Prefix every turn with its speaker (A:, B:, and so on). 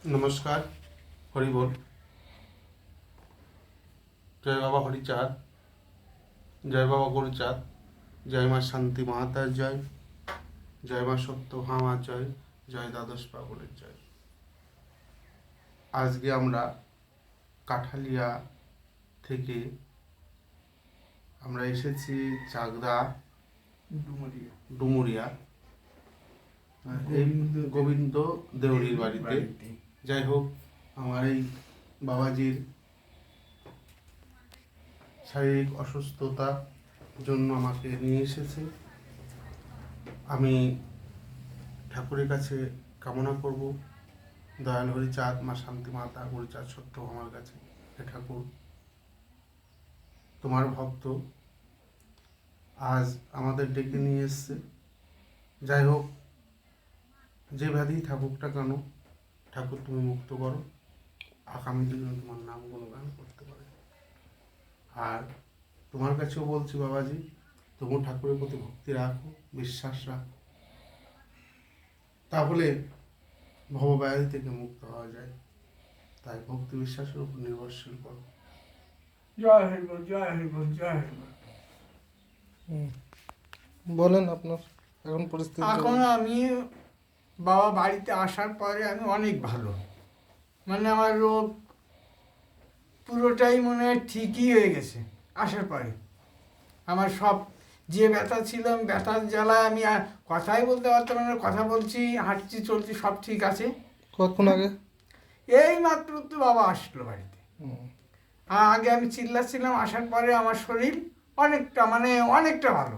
A: নমস্কার, হরি বল। জয় বাবা হরিচাঁদ, জয় বাবা গরুচাঁদ, জয় মা শান্তি মাহাতার জয়, জয় মা সত্যভামার জয়, জয় দ্বাদশ পাগলের জয়। আজকে আমরা কাঠালিয়া থেকে আমরা এসেছি চাকদা ডুমুরিয়া এই গোবিন্দ দেউরির বাড়িতে। যাই হোক, আমার এই বাবাজির শারীরিক অসুস্থতার জন্য আমাকে নিয়ে এসেছে। আমি ঠাকুরের কাছে কামনা করব, দয়াল হরিচাঁদ, মা শান্তি মাতা, হরিচাঁদ সত্য আমার কাছে, হে ঠাকুর, তোমার ভক্ত আজ আমাদের ডেকে নিয়ে এসছে। যাই হোক, যে ব্যাধি থাকুক না কেন, ঠাকুর তুমি মুক্ত করো, আগামী দিনে তোমার নাম গুণগান করতে পারে। আর তোমার কাছেও বলছি বাবাজি, তুমি ঠাকুরের প্রতি ভক্তি রাখো, বিশ্বাস রাখো, তাহলে ভবব্যাধি থেকে মুক্ত হওয়া যায়। তাই ভক্তি বিশ্বাসের উপর নির্ভরশীল করো।
B: জয় হরিবল, জয় হরিবল, জয় হরিবল।
C: বলেন আপনার এখন পরিস্থিতি।
B: এখন আমি বাবা বাড়িতে আসার পরে আমি অনেক ভালো, মানে আমার রোগ পুরোটাই মনে হয় ঠিকই হয়ে গেছে আসার পরে। আমার সব যে ব্যথা ছিল, ব্যথার জ্বালায় আমি আর কথাই বলতে পারতাম না, কথা বলছি, হাঁটছি, চলছি, সব ঠিক আছে।
C: কতক্ষণ আগে?
B: এই মাত্র তো বাবা আসলো বাড়িতে। আর আগে আমি চিল্লাচ্ছিলাম, আসার পরে আমার শরীর অনেকটা, মানে অনেকটা ভালো।